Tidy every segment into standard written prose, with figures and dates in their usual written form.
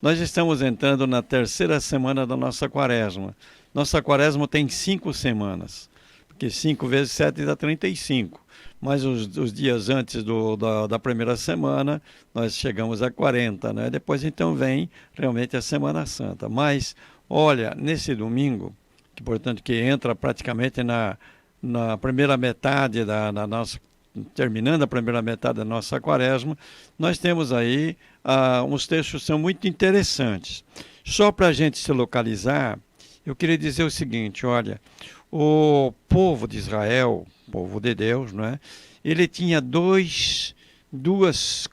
Nós estamos entrando na terceira semana da nossa quaresma. Nossa quaresma tem 5 semanas, porque 5 vezes 7 dá 35. Mas os dias antes da primeira semana, nós chegamos a 40, né? Depois então vem realmente a Semana Santa. Mas, olha, nesse domingo, que portanto que entra praticamente na primeira metade da nossa, terminando a primeira metade da nossa quaresma, nós temos aí uns textos que são muito interessantes. Só para a gente se localizar, eu queria dizer o seguinte, olha, o povo de Israel, povo de Deus, não é? Ele tinha duas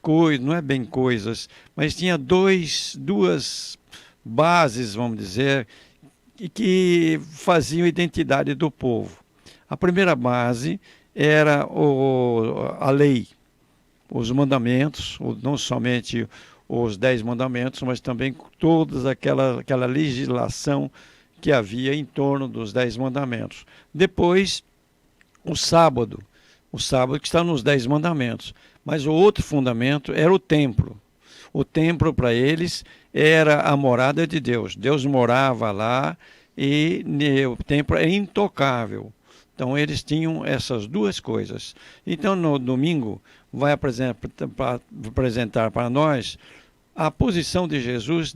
coisas, não é bem coisas, mas tinha duas bases, vamos dizer, e que faziam a identidade do povo. A primeira base era a lei, os mandamentos, não somente os 10 mandamentos, mas também toda aquela legislação que havia em torno dos 10 mandamentos. Depois, o sábado que está nos 10 mandamentos. Mas o outro fundamento era o templo. O templo para eles era a morada de Deus. Deus morava lá e o templo é intocável. Então eles tinham essas duas coisas. Então no domingo vai apresentar para nós a posição de Jesus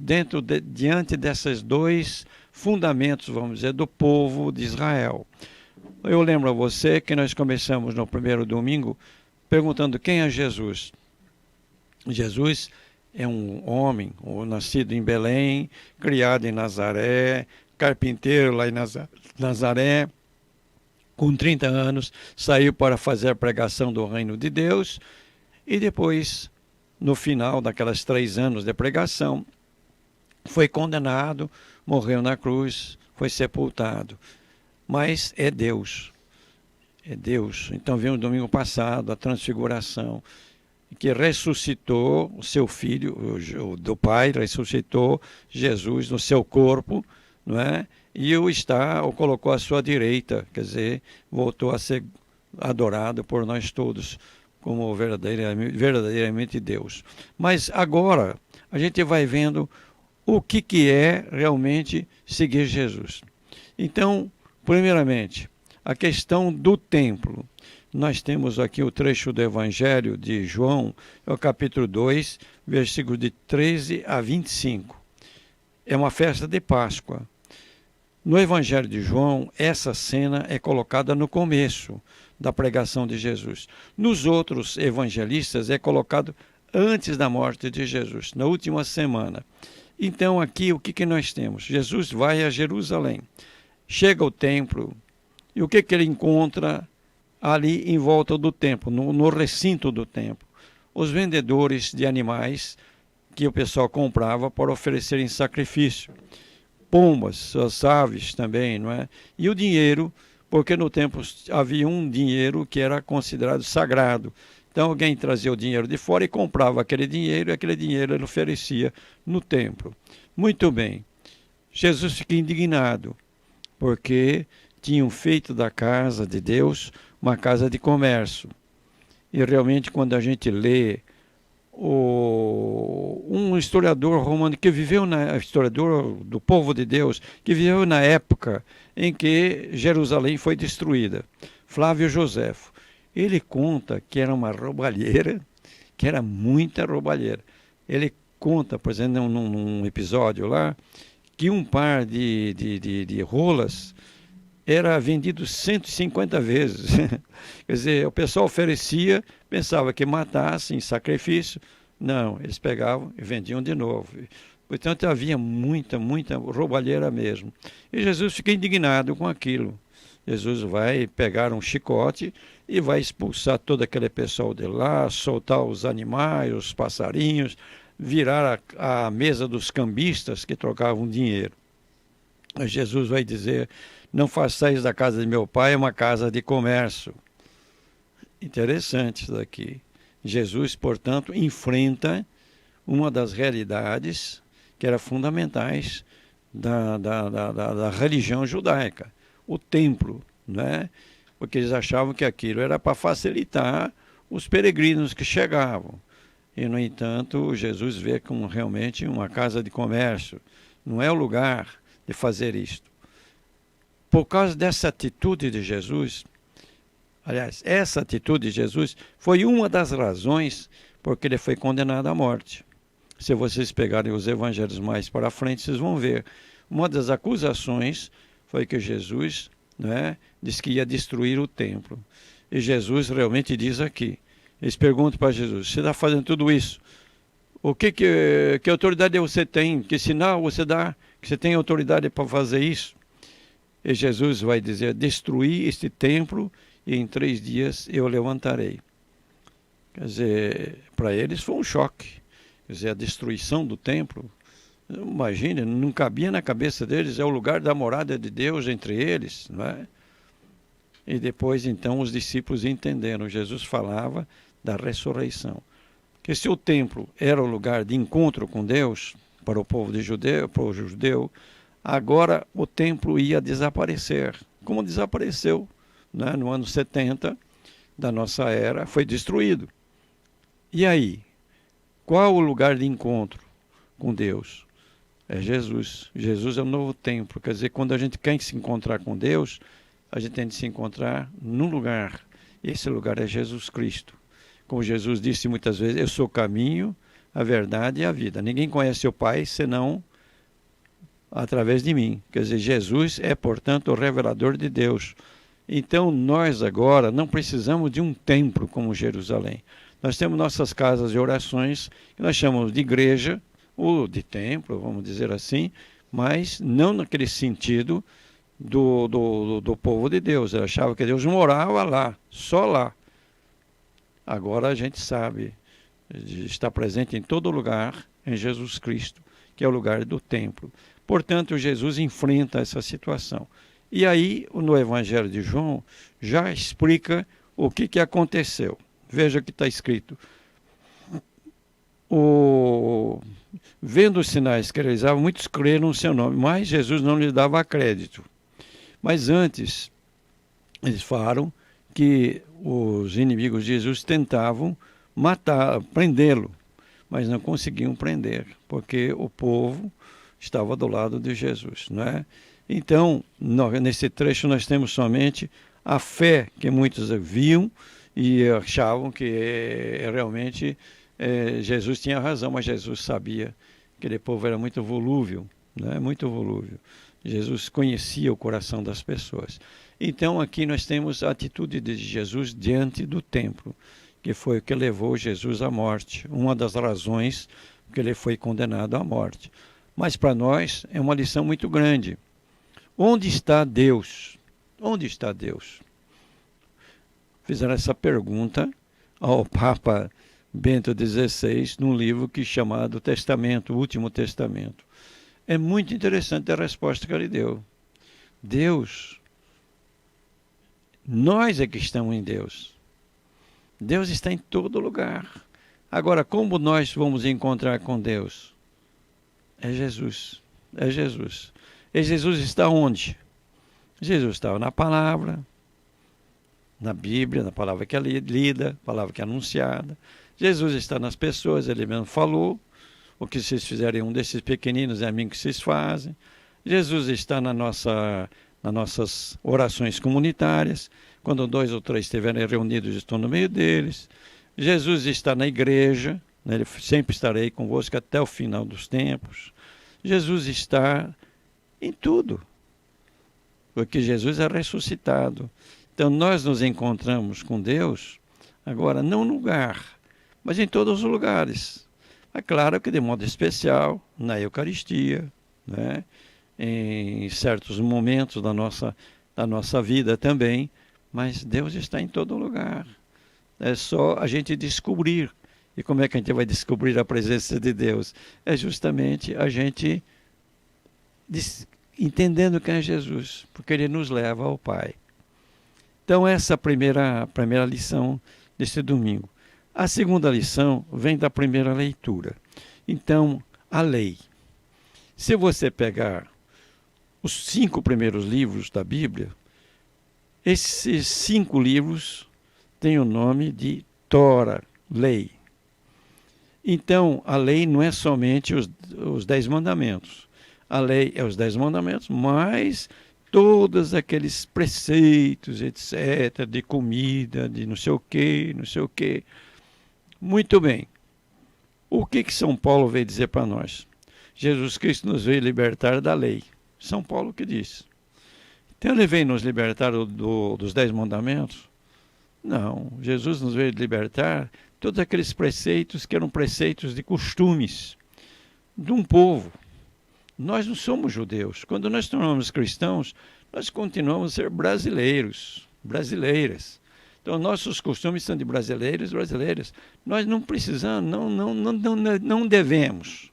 diante desses dois fundamentos, vamos dizer, do povo de Israel. Eu lembro a você que nós começamos no primeiro domingo perguntando quem é Jesus. Jesus é um homem, nascido em Belém, criado em Nazaré, carpinteiro lá em Nazaré, com 30 anos, saiu para fazer a pregação do reino de Deus e depois, no final daquelas 3 anos de pregação, foi condenado, morreu na cruz, foi sepultado. Mas é Deus. É Deus. Então vimos no domingo passado a transfiguração, que ressuscitou o seu filho, do Pai, ressuscitou Jesus no seu corpo, não é? E o colocou à sua direita, quer dizer, voltou a ser adorado por nós todos como verdadeiramente Deus. Mas agora a gente vai vendo o que é realmente seguir Jesus. Então, primeiramente, a questão do templo. Nós temos aqui o trecho do Evangelho de João, é o capítulo 2, versículos de 13 a 25. É uma festa de Páscoa. No Evangelho de João, essa cena é colocada no começo da pregação de Jesus. Nos outros evangelistas é colocado antes da morte de Jesus, na última semana. Então aqui o que nós temos? Jesus vai a Jerusalém, chega ao templo, e o que ele encontra ali em volta do templo, no recinto do templo? Os vendedores de animais que o pessoal comprava para oferecer em sacrifício. Pombas, as aves também, não é? E o dinheiro, porque no templo havia um dinheiro que era considerado sagrado. Então alguém trazia o dinheiro de fora e comprava aquele dinheiro, e aquele dinheiro ele oferecia no templo. Muito bem. Jesus fica indignado, porque tinham feito da casa de Deus uma casa de comércio. E realmente quando a gente lê um historiador romano historiador do povo de Deus, que viveu na época em que Jerusalém foi destruída, Flávio Joséfo, ele conta que era uma roubalheira, que era muita roubalheira. Ele conta, por exemplo, num episódio lá, que um par de rolas era vendido 150 vezes. Quer dizer, o pessoal oferecia, pensava que matasse em sacrifício. Não, eles pegavam e vendiam de novo. Portanto, havia muita roubalheira mesmo. E Jesus fica indignado com aquilo. Jesus vai pegar um chicote e vai expulsar todo aquele pessoal de lá, soltar os animais, os passarinhos, virar a mesa dos cambistas que trocavam dinheiro. Mas Jesus vai dizer: não façais da casa de meu pai uma casa de comércio. Interessante isso daqui. Jesus, portanto, enfrenta uma das realidades que eram fundamentais da religião judaica, o templo, né? Porque eles achavam que aquilo era para facilitar os peregrinos que chegavam. E, no entanto, Jesus vê como realmente uma casa de comércio. Não é o lugar de fazer isto. Por causa dessa atitude de Jesus, aliás, essa atitude de Jesus foi uma das razões porque ele foi condenado à morte. Se vocês pegarem os evangelhos mais para frente, vocês vão ver. Uma das acusações foi que Jesus, né, disse que ia destruir o templo. E Jesus realmente diz aqui. Eles perguntam para Jesus, você está fazendo tudo isso? Que autoridade você tem? Que sinal você dá que você tem autoridade para fazer isso? E Jesus vai dizer, destruir este templo e em 3 dias eu levantarei. Quer dizer, para eles foi um choque. Quer dizer, a destruição do templo, imagine, não cabia na cabeça deles, é o lugar da morada de Deus entre eles, não é? E depois, então, os discípulos entenderam. Jesus falava da ressurreição. Que se o templo era o lugar de encontro com Deus, para o povo para o judeu, agora o templo ia desaparecer. Como desapareceu, né? No ano 70 da nossa era, foi destruído. E aí? Qual o lugar de encontro com Deus? É Jesus. Jesus é o novo templo. Quer dizer, quando a gente quer se encontrar com Deus, a gente tem de se encontrar num lugar. Esse lugar é Jesus Cristo. Como Jesus disse muitas vezes, eu sou o caminho, a verdade e a vida. Ninguém conhece o Pai senão através de mim. Quer dizer, Jesus é, portanto, o revelador de Deus. Então, nós agora não precisamos de um templo como Jerusalém. Nós temos nossas casas de orações, que nós chamamos de igreja, ou de templo, vamos dizer assim, mas não naquele sentido do povo de Deus. Eu achava que Deus morava lá, só lá. Agora a gente sabe, está presente em todo lugar, em Jesus Cristo, que é o lugar do templo. Portanto, Jesus enfrenta essa situação. E aí, no Evangelho de João, já explica o que aconteceu. Veja o que está escrito. Vendo os sinais que realizavam, muitos creram no seu nome, mas Jesus não lhes dava crédito. Mas antes, eles falaram que os inimigos de Jesus tentavam prendê-lo, mas não conseguiam prender, porque o povo estava do lado de Jesus, não é? Então, nesse trecho nós temos somente a fé que muitos viam e achavam que realmente Jesus tinha razão, mas Jesus sabia que aquele povo era muito volúvel, né? Muito volúvel. Jesus conhecia o coração das pessoas. Então aqui nós temos a atitude de Jesus diante do templo, que foi o que levou Jesus à morte, uma das razões que ele foi condenado à morte. Mas para nós é uma lição muito grande. Onde está Deus? Onde está Deus? Fizeram essa pergunta ao Papa Bento XVI num livro que é chamado Testamento, o Último Testamento. É muito interessante a resposta que ele deu. Deus, nós é que estamos em Deus. Deus está em todo lugar. Agora, como nós vamos encontrar com Deus? É Jesus. É Jesus. E Jesus está onde? Jesus estava na palavra, na Bíblia, na palavra que é lida, palavra que é anunciada. Jesus está nas pessoas, ele mesmo falou. O que vocês fizerem um desses pequeninos é a mim que vocês fazem. Jesus está nas nossas orações comunitárias. Quando 2 ou 3 estiverem reunidos, estou no meio deles. Jesus está na igreja, né? Ele sempre estarei convosco até o final dos tempos. Jesus está em tudo, porque Jesus é ressuscitado. Então nós nos encontramos com Deus, agora não no lugar, mas em todos os lugares. É claro que de modo especial, na Eucaristia, né? Em certos momentos da nossa vida também, mas Deus está em todo lugar. É só a gente descobrir. E como é que a gente vai descobrir a presença de Deus? É justamente a gente entendendo quem é Jesus, porque ele nos leva ao Pai. Então essa é a primeira lição deste domingo. A segunda lição vem da primeira leitura. Então, a lei. Se você pegar os 5 primeiros livros da Bíblia, esses 5 livros têm o nome de Tora, lei. Então, a lei não é somente os 10 mandamentos. A lei é os 10 mandamentos, mas todos aqueles preceitos, etc., de comida, de não sei o quê, não sei o quê. Muito bem. O que São Paulo veio dizer para nós? Jesus Cristo nos veio libertar da lei. São Paulo que disse. Então ele veio nos libertar dos 10 mandamentos? Não. Jesus nos veio libertar todos aqueles preceitos que eram preceitos de costumes de um povo. Nós não somos judeus. Quando nós tornamos cristãos, nós continuamos a ser brasileiros, brasileiras. Então, nossos costumes são de brasileiros, brasileiras. Nós não precisamos, não devemos,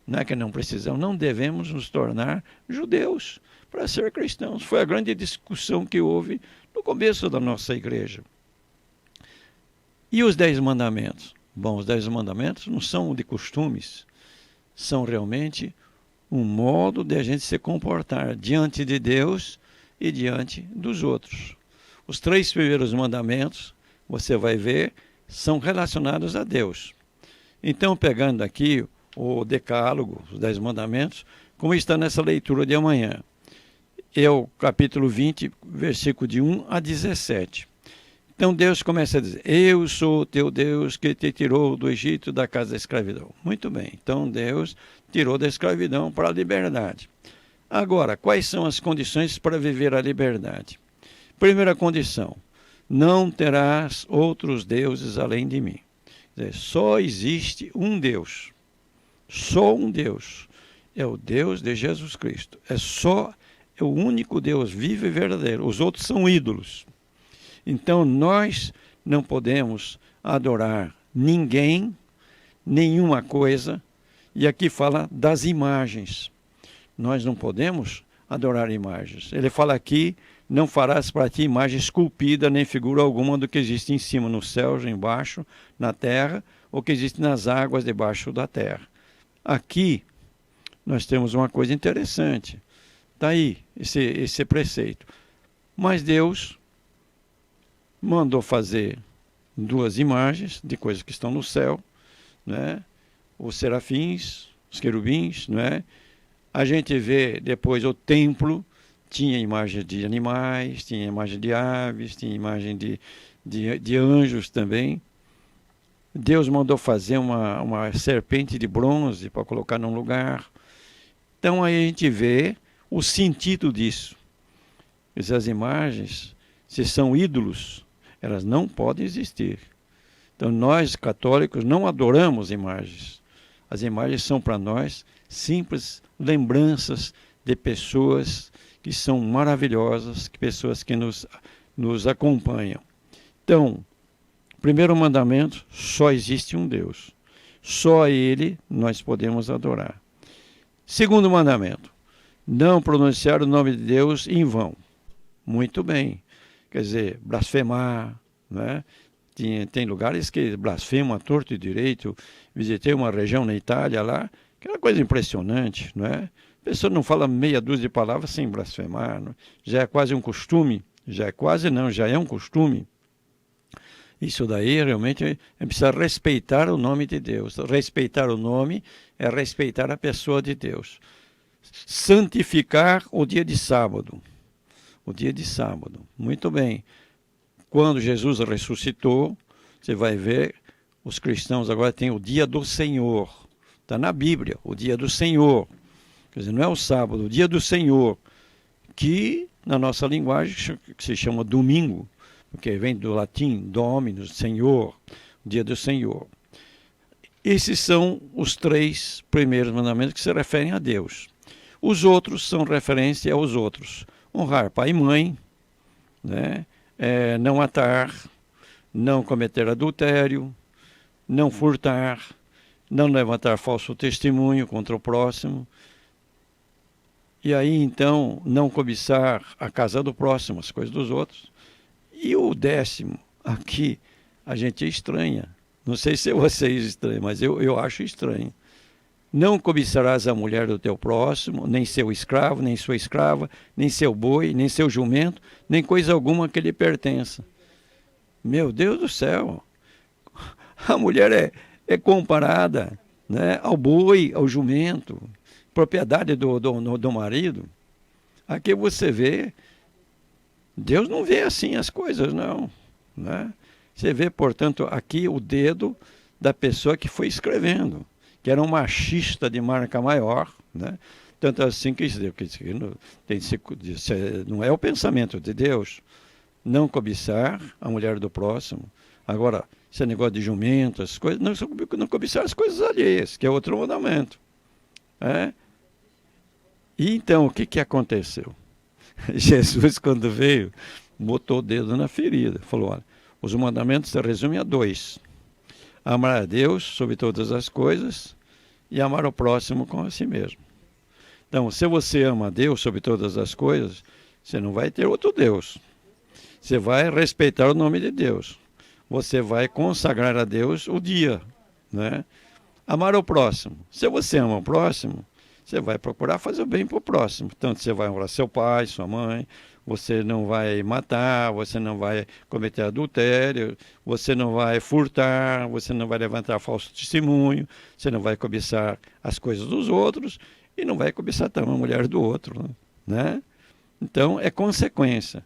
não é que não precisamos, não devemos nos tornar judeus para ser cristãos. Foi a grande discussão que houve no começo da nossa igreja. E os 10 mandamentos? Bom, os 10 mandamentos não são de costumes, são realmente um modo de a gente se comportar diante de Deus e diante dos outros. Os 3 primeiros mandamentos, você vai ver, são relacionados a Deus. Então, pegando aqui o decálogo, os 10 mandamentos, como está nessa leitura de amanhã, é o capítulo 20, versículo de 1 a 17. Então Deus começa a dizer, eu sou o teu Deus que te tirou do Egito, da casa da escravidão. Muito bem, então Deus tirou da escravidão para a liberdade. Agora, quais são as condições para viver a liberdade? Primeira condição, não terás outros deuses além de mim. Quer dizer, só existe um Deus, só um Deus, é o Deus de Jesus Cristo. É o único Deus vivo e verdadeiro, os outros são ídolos. Então nós não podemos adorar ninguém, nenhuma coisa, e aqui fala das imagens. Nós não podemos adorar imagens. Ele fala aqui, não farás para ti imagem esculpida, nem figura alguma do que existe em cima, no céu, embaixo, na terra, ou que existe nas águas debaixo da terra. Aqui nós temos uma coisa interessante. Está aí esse preceito. Mas Deus mandou fazer 2 imagens de coisas que estão no céu, né? Os serafins, os querubins, né? A gente vê depois o templo, tinha imagem de animais, tinha imagem de aves, tinha imagem de anjos também. Deus mandou fazer uma serpente de bronze para colocar num lugar. Então aí a gente vê o sentido disso. Essas imagens, se são ídolos, elas não podem existir. Então nós, católicos, não adoramos imagens. As imagens são para nós simples lembranças de pessoas que são maravilhosas, pessoas que nos acompanham. Então, primeiro mandamento, só existe um Deus. Só a Ele nós podemos adorar. Segundo mandamento, não pronunciar o nome de Deus em vão. Muito bem. Quer dizer, blasfemar, né? Tem lugares que blasfemam a torto e direito. Visitei uma região na Itália lá, que é uma coisa impressionante, não é? A pessoa não fala meia dúzia de palavras sem blasfemar, não é? Já é quase um costume, já é um costume. Isso daí realmente é precisar respeitar o nome de Deus. Respeitar o nome é respeitar a pessoa de Deus. Santificar o dia de sábado. O dia de sábado. Muito bem. Quando Jesus ressuscitou, você vai ver, os cristãos agora têm o dia do Senhor. Está na Bíblia, o dia do Senhor. Quer dizer, não é o sábado, o dia do Senhor. Que na nossa linguagem se chama domingo, porque vem do latim Dominus, Senhor, o dia do Senhor. Esses são os 3 primeiros mandamentos que se referem a Deus. Os outros são referência aos outros. Honrar pai e mãe, né? Não matar, não cometer adultério, não furtar, não levantar falso testemunho contra o próximo. E aí, então, não cobiçar a casa do próximo, as coisas dos outros. E o 10º, aqui, a gente estranha. Não sei se vocês estranham, mas eu acho estranho. Não cobiçarás a mulher do teu próximo, nem seu escravo, nem sua escrava, nem seu boi, nem seu jumento, nem coisa alguma que lhe pertença. Meu Deus do céu! A mulher é comparada, né, ao boi, ao jumento, propriedade do marido. Aqui você vê, Deus não vê assim as coisas, não, né? Você vê, portanto, aqui o dedo da pessoa que foi escrevendo, que era um machista de marca maior, né? Tanto assim que não é o pensamento de Deus, não cobiçar a mulher do próximo. Agora, esse negócio de jumento, as coisas, não cobiçar as coisas alheias, que é outro mandamento. E então, o que aconteceu? Jesus, quando veio, botou o dedo na ferida. Falou, olha, os mandamentos se resumem a 2. Amar a Deus sobre todas as coisas e amar o próximo como a si mesmo. Então, se você ama a Deus sobre todas as coisas, você não vai ter outro Deus. Você vai respeitar o nome de Deus. Você vai consagrar a Deus o dia, né? Amar o próximo. Se você ama o próximo, você vai procurar fazer o bem para o próximo. Portanto, você vai honrar seu pai, sua mãe, você não vai matar, você não vai cometer adultério, você não vai furtar, você não vai levantar falso testemunho, você não vai cobiçar as coisas dos outros e não vai cobiçar também a mulher do outro, né? Então, é consequência.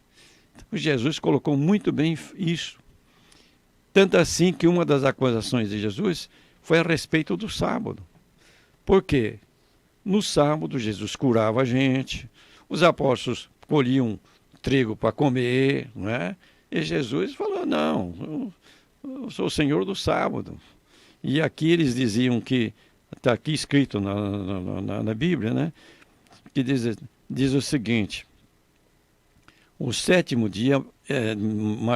Então, Jesus colocou muito bem isso. Tanto assim que uma das acusações de Jesus foi a respeito do sábado. Por quê? No sábado, Jesus curava a gente, os apóstolos colhiam trigo para comer, não é? E Jesus falou, não, eu sou o Senhor do sábado. E aqui eles diziam que, está aqui escrito na Bíblia, né? Que diz o seguinte, o 7º dia é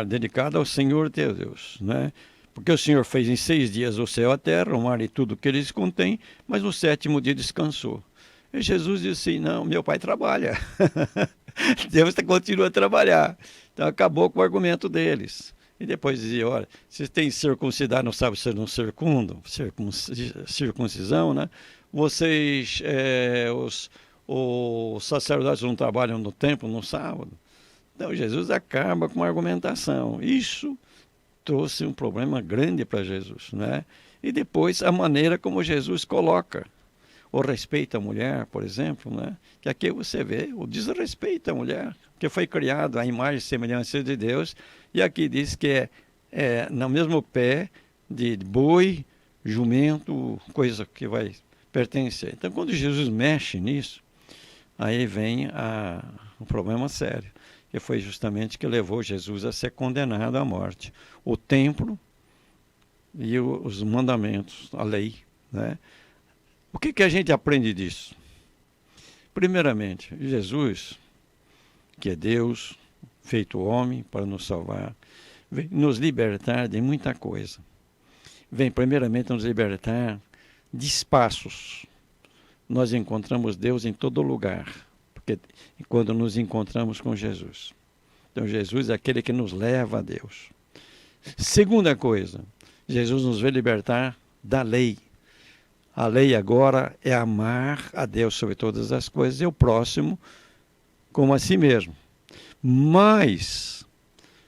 dedicado ao Senhor teu Deus, né? Porque o Senhor fez em 6 dias o céu, a terra, o mar e tudo que eles contêm, mas no 7º dia descansou. E Jesus disse assim, não, meu pai trabalha. Deus continua a trabalhar. Então acabou com o argumento deles. E depois dizia, olha, vocês têm circuncidar, não sabem ser um circuncisão, né? Vocês, os sacerdotes não trabalham no templo no sábado. Então Jesus acaba com a argumentação. Isso trouxe um problema grande para Jesus, né? E depois a maneira como Jesus coloca o respeito à mulher, por exemplo, né? Que aqui você vê o desrespeito à mulher, que foi criado à imagem e semelhança de Deus, e aqui diz que é no mesmo pé de boi, jumento, coisa que vai pertencer. Então, quando Jesus mexe nisso, aí vem um problema sério, que foi justamente que levou Jesus a ser condenado à morte. O templo e os mandamentos, a lei, né? O que a gente aprende disso? Primeiramente, Jesus, que é Deus, feito homem para nos salvar, vem nos libertar de muita coisa. Vem primeiramente nos libertar de espaços. Nós encontramos Deus em todo lugar, porque quando nos encontramos com Jesus. Então Jesus é aquele que nos leva a Deus. Segunda coisa, Jesus nos veio libertar da lei. A lei agora é amar a Deus sobre todas as coisas e o próximo como a si mesmo. Mas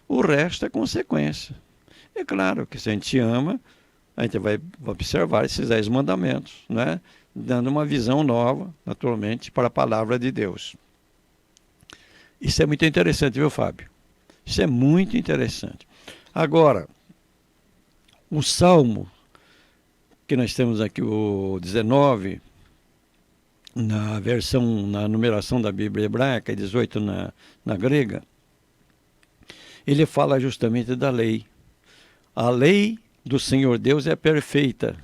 o resto é consequência. É claro que se a gente ama, a gente vai observar esses 10 mandamentos, né? Dando uma visão nova, naturalmente, para a palavra de Deus. Isso é muito interessante, viu, Fábio? Isso é muito interessante. Agora, o Salmo que nós temos aqui, o 19, na numeração da Bíblia hebraica, e 18 na grega, ele fala justamente da lei. A lei do Senhor Deus é perfeita,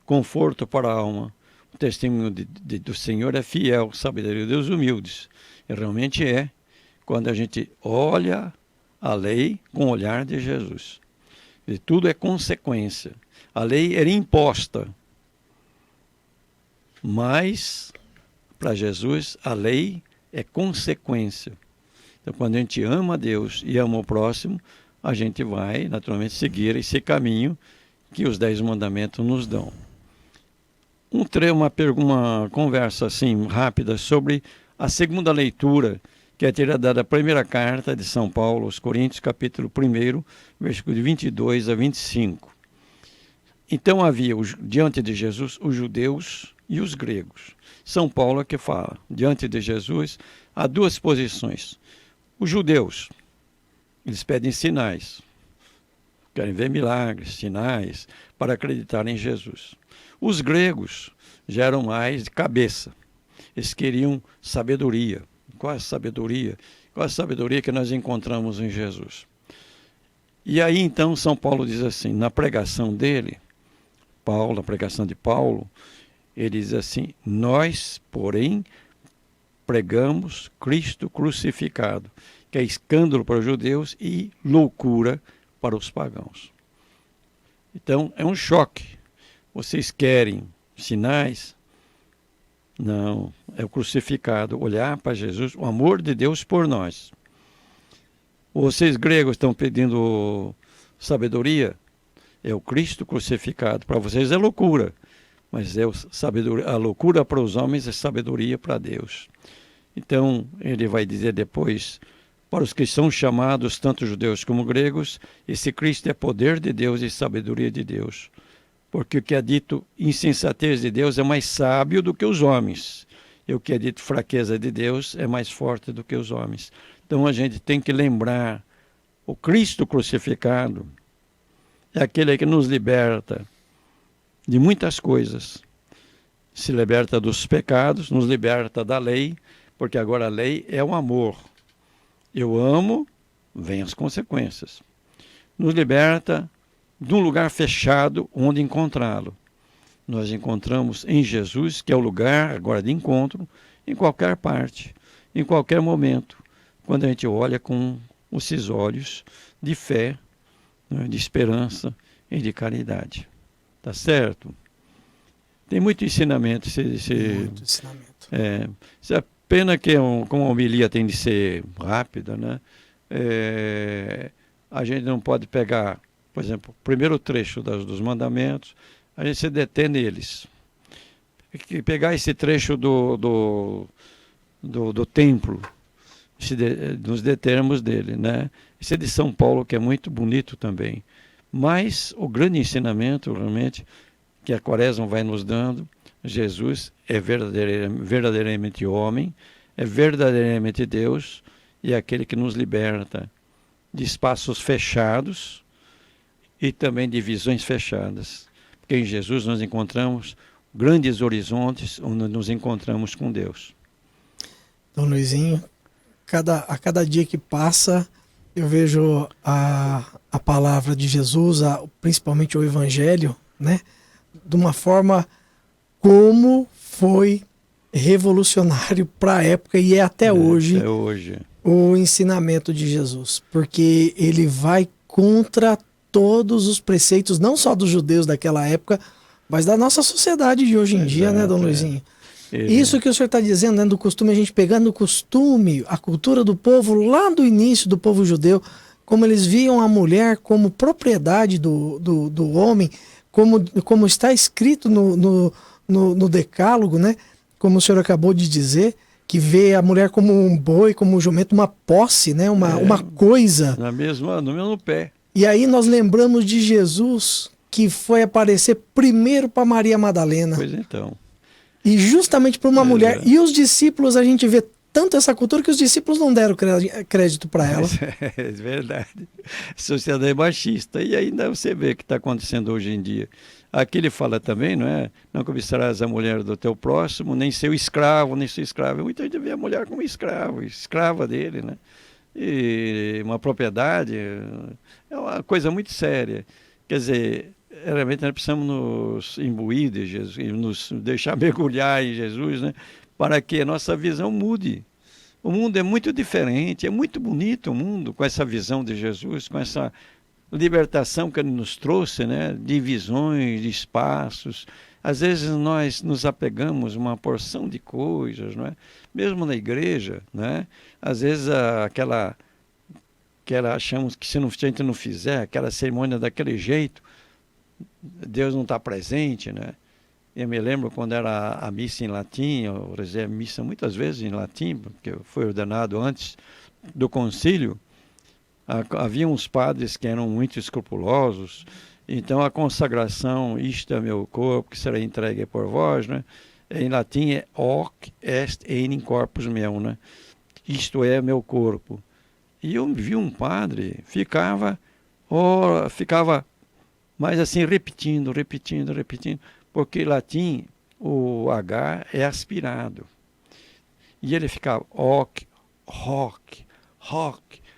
conforto para a alma. O testemunho do Senhor é fiel, sabedoria de Deus humildes. E realmente é, quando a gente olha a lei com o olhar de Jesus. E tudo é consequência. A lei era imposta, mas para Jesus a lei é consequência. Então, quando a gente ama a Deus e ama o próximo, a gente vai naturalmente seguir esse caminho que os 10 mandamentos nos dão. Uma conversa assim rápida sobre a segunda leitura, que é tirada da primeira carta de São Paulo aos Coríntios, capítulo 1, versículo de 22 a 25. Então havia diante de Jesus os judeus e os gregos. São Paulo é que fala, diante de Jesus há duas posições. Os judeus, eles pedem sinais, querem ver milagres, sinais, para acreditar em Jesus. Os gregos já eram mais de cabeça, eles queriam sabedoria. Qual é a sabedoria? Qual é a sabedoria que nós encontramos em Jesus? E aí então São Paulo diz assim, na pregação dele, na pregação de Paulo, ele diz assim, nós, porém, pregamos Cristo crucificado, que é escândalo para os judeus e loucura para os pagãos. Então, é um choque. Vocês querem sinais? Não, é o crucificado, olhar para Jesus, o amor de Deus por nós. Vocês gregos estão pedindo sabedoria? É o Cristo crucificado. Para vocês é loucura, mas é sabedoria. A loucura para os homens é sabedoria para Deus. Então, ele vai dizer depois, para os que são chamados, tanto judeus como gregos, esse Cristo é poder de Deus e sabedoria de Deus. Porque o que é dito insensatez de Deus é mais sábio do que os homens. E o que é dito fraqueza de Deus é mais forte do que os homens. Então, a gente tem que lembrar, o Cristo crucificado é aquele que nos liberta de muitas coisas. Se liberta dos pecados, nos liberta da lei, porque agora a lei é o amor. Eu amo, vem as consequências. Nos liberta de um lugar fechado onde encontrá-lo. Nós encontramos em Jesus, que é o lugar agora de encontro, em qualquer parte, em qualquer momento, quando a gente olha com esses olhos de fé, de esperança e de caridade. Tá certo? Tem muito ensinamento. Muito ensinamento. Isso é pena que, como a homilia tem de ser rápida, né? A gente não pode pegar, por exemplo, o primeiro trecho dos mandamentos, a gente se detém neles. E pegar esse trecho do templo, nos determos dele, né? Esse é de São Paulo, que é muito bonito também. Mas o grande ensinamento, realmente, que a Quaresma vai nos dando, Jesus é verdadeiramente homem, é verdadeiramente Deus, e é aquele que nos liberta de espaços fechados e também de visões fechadas. Porque em Jesus nós encontramos grandes horizontes onde nos encontramos com Deus. Dom Luizinho, a cada dia que passa, eu vejo a palavra de Jesus, principalmente o Evangelho, né, de uma forma como foi revolucionário para a época e é até hoje o ensinamento de Jesus, porque ele vai contra todos os preceitos, não só dos judeus daquela época, mas da nossa sociedade de hoje em dia, né, Dom Luizinho? Isso que o senhor está dizendo, né, do costume, a gente pegando o costume, a cultura do povo lá do início do povo judeu, como eles viam a mulher como propriedade do homem, como está escrito no decálogo, né? Como o senhor acabou de dizer, que vê a mulher como um boi, como um jumento, uma posse, né? Uma coisa. No mesmo pé. E aí nós lembramos de Jesus, que foi aparecer primeiro para Maria Madalena. Pois então. E justamente para uma mulher. E os discípulos, a gente vê tanto essa cultura que os discípulos não deram crédito para ela. É verdade. Sociedade machista. E ainda você vê o que está acontecendo hoje em dia. Aqui ele fala também, não é? Não cobiçarás a mulher do teu próximo, nem seu escravo, nem sua escrava. Muita gente vê a mulher como escrava dele, né? E uma propriedade é uma coisa muito séria. Quer dizer, realmente nós precisamos nos imbuir de Jesus, nos deixar mergulhar em Jesus, né? Para que a nossa visão mude. O mundo é muito diferente, é muito bonito o mundo com essa visão de Jesus, com essa libertação que ele nos trouxe, né? De visões, de espaços. Às vezes nós nos apegamos a uma porção de coisas, não é? Mesmo na igreja, né? Às vezes aquela achamos que se a gente não fizer aquela cerimônia daquele jeito, Deus não está presente, né? Eu me lembro quando era a missa em latim, eu rezei a missa muitas vezes em latim, porque foi ordenado antes do concílio. Havia uns padres que eram muito escrupulosos Então a consagração, isto é meu corpo, que será entregue por vós, né? Em latim é hoc est enim corpus meum, né? Isto é meu corpo. E eu vi um padre, ficava mais assim, repetindo, porque em latim o H é aspirado. E ele ficava hoc,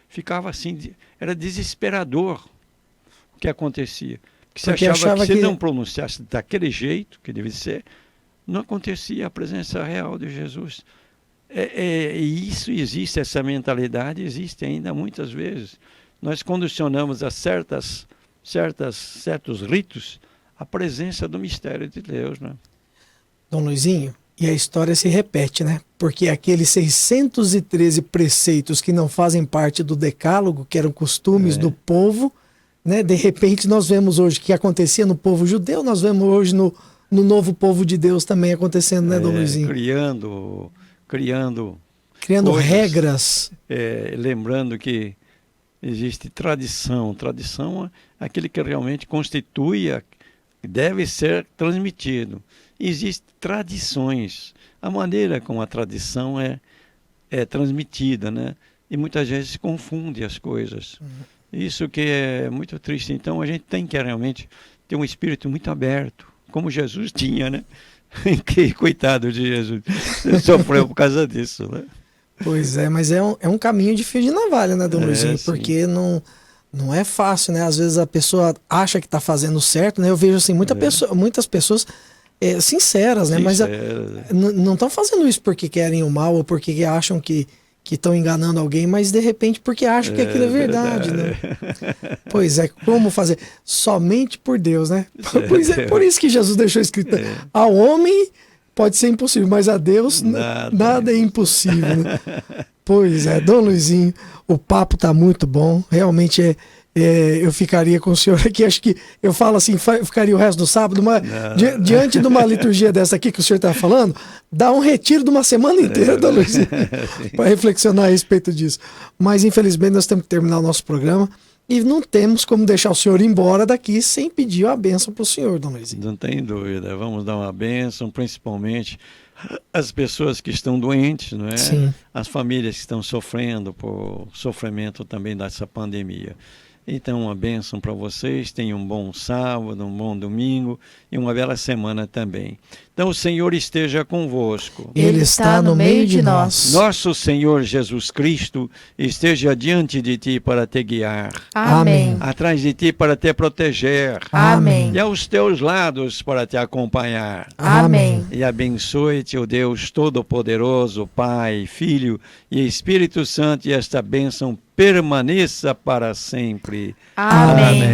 ficava assim, era desesperador o que acontecia. Que você achava que se ele não pronunciasse daquele jeito que devia ser, não acontecia a presença real de Jesus. E isso existe, essa mentalidade existe ainda muitas vezes. Nós condicionamos a certos ritos a presença do mistério de Deus, né? Dom Luizinho, e a história se repete, né? Porque aqueles 613 preceitos que não fazem parte do decálogo, que eram costumes do povo, né? De repente nós vemos hoje que acontecia no povo judeu, nós vemos hoje no novo povo de Deus também acontecendo, né, Dom Luizinho? Criando coisas, regras. Lembrando que existe tradição. Tradição é aquele que realmente constitui, deve ser transmitido. Existem tradições. A maneira como a tradição é transmitida, né? E muitas vezes se confunde as coisas. Isso que é muito triste. Então a gente tem que realmente ter um espírito muito aberto, como Jesus tinha, né? Que coitado de Jesus, ele sofreu por causa disso, né? Pois é, mas é um caminho de fio de navalha, né, Dom Luizinho? Porque não é fácil, né? Às vezes a pessoa acha que está fazendo certo, né? Eu vejo assim, muitas pessoas sinceras, né? Mas não estão fazendo isso porque querem o mal ou porque acham que estão enganando alguém, mas de repente porque acham que aquilo é verdade, né? Pois é, como fazer? Somente por Deus, né? Pois é, por isso que Jesus deixou escrito, ao homem pode ser impossível, mas a Deus nada é impossível, né? Pois é, Dom Luizinho, o papo tá muito bom, realmente eu ficaria com o senhor aqui, acho que eu falo assim, ficaria o resto do sábado, mas diante de uma liturgia dessa aqui que o senhor está falando, dá um retiro de uma semana inteira, Dom Luizinho, para reflexionar a respeito disso. Mas infelizmente nós temos que terminar o nosso programa e não temos como deixar o senhor ir embora daqui sem pedir uma bênção para o senhor, Dom Luizinho. Não tem dúvida, vamos dar uma bênção, principalmente as pessoas que estão doentes, não é? Sim. As famílias que estão sofrendo por sofrimento também dessa pandemia. Então, uma bênção para vocês, tenham um bom sábado, um bom domingo e uma bela semana também. Então, o Senhor esteja convosco. Ele está no meio de nós. Nosso Senhor Jesus Cristo esteja diante de ti para te guiar. Amém. Atrás de ti para te proteger. Amém. E aos teus lados para te acompanhar. Amém. E abençoe-te o Deus Todo-Poderoso, Pai, Filho e Espírito Santo, e esta bênção permaneça para sempre. Amém.